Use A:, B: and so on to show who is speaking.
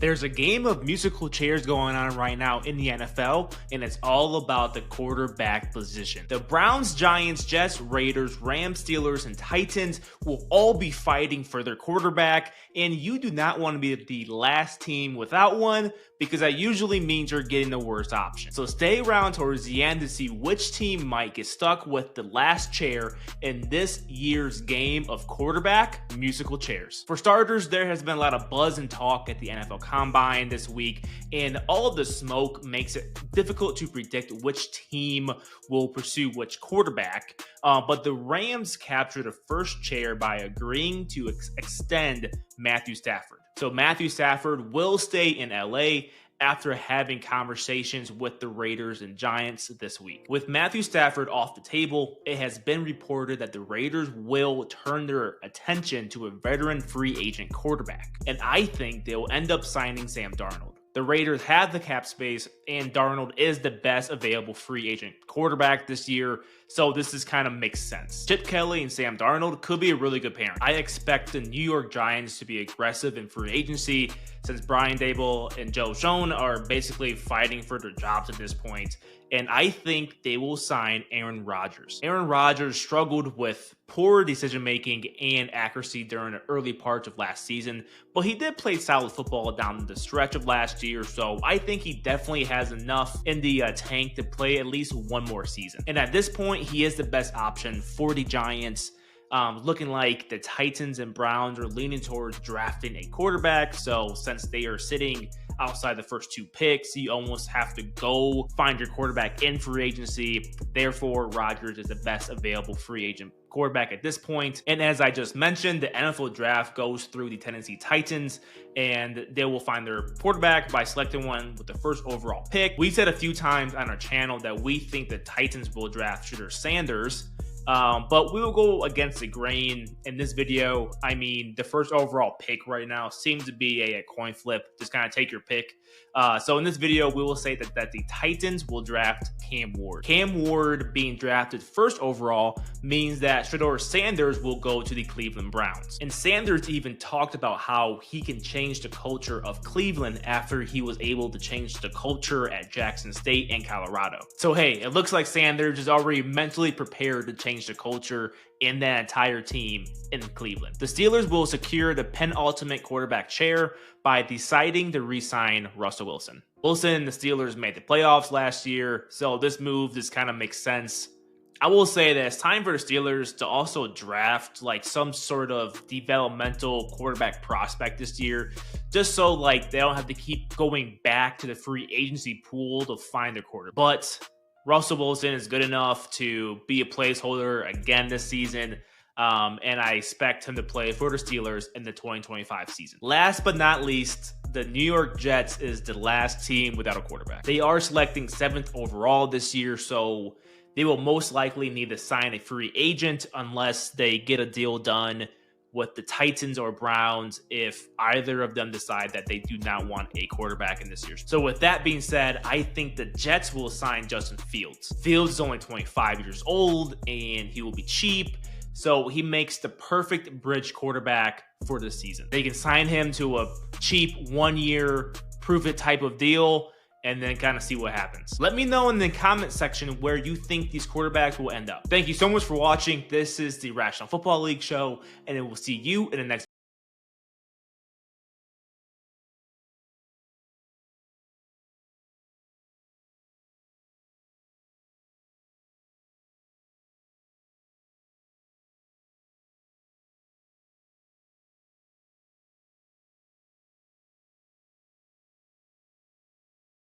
A: There's a game of musical chairs going on right now in the NFL, and it's all about the quarterback position. The Browns, Giants, Jets, Raiders, Rams, Steelers, and Titans will all be fighting for their quarterback, and you do not want to be the last team without one, because that usually means you're getting the worst option. So stay around towards the end to see which team might get stuck with the last chair in this year's game of quarterback musical chairs. For starters, there has been a lot of buzz and talk at the NFL Combine this week, and all of the smoke makes it difficult to predict which team will pursue which quarterback. But the Rams captured the first chair by agreeing to extend Matthew Stafford. So Matthew Stafford will stay in LA after having conversations with the Raiders and Giants this week. With Matthew Stafford off the table, it has been reported that the Raiders will turn their attention to a veteran free agent quarterback. And I think they will end up signing Sam Darnold. The Raiders have the cap space, and Darnold is the best available free agent quarterback this year, so this kind of makes sense. Chip Kelly and Sam Darnold could be a really good pairing. I expect the New York Giants to be aggressive in free agency, since Brian Daboll and Joe Schoen are basically fighting for their jobs at this point, and I think they will sign Aaron Rodgers. Aaron Rodgers struggled with poor decision-making and accuracy during the early parts of last season, but he did play solid football down the stretch of last year, so I think he definitely has enough in the tank to play at least one more season. And at this point, he is the best option for the Giants. Looking like the Titans and Browns are leaning towards drafting a quarterback, so since they are sitting outside the first two picks, you almost have to go find your quarterback in free agency. Therefore, Rodgers is the best available free agent quarterback at this point. And as I just mentioned, the NFL draft goes through the Tennessee Titans, and they will find their quarterback by selecting one with the first overall pick. We've said a few times on our channel that we think the Titans will draft Shooter Sanders, but we will go against the grain in this video. I mean, the first overall pick right now seems to be a coin flip. Just kind of take your pick. So in this video, we will say that the Titans will draft Cam Ward. Cam Ward being drafted first overall means that Shedeur Sanders will go to the Cleveland Browns. And Sanders even talked about how he can change the culture of Cleveland after he was able to change the culture at Jackson State and Colorado. So hey, it looks like Sanders is already mentally prepared to change the culture in that entire team in Cleveland. The Steelers will secure the penultimate quarterback chair by deciding to re-sign Russell Wilson. Wilson and the Steelers made the playoffs last year, so this move just kind of makes sense. I will say that it's time for the Steelers to also draft like some sort of developmental quarterback prospect this year, just so like they don't have to keep going back to the free agency pool to find their quarterback. But Russell Wilson is good enough to be a placeholder again this season, and I expect him to play for the Steelers in the 2025 season. Last but not least, the New York Jets is the last team without a quarterback. They are selecting 7th overall this year, so they will most likely need to sign a free agent unless they get a deal done with the Titans or Browns if either of them decide that they do not want a quarterback in this year. So with that being said, I think the Jets will sign Justin Fields. Fields is only 25 years old and he will be cheap, so he makes the perfect bridge quarterback for this season. They can sign him to a cheap 1-year prove-it type of deal and then kind of see what happens. Let me know in the comment section where you think these quarterbacks will end up. Thank you so much for watching. This is the Rational Football League show, and it will see you in the next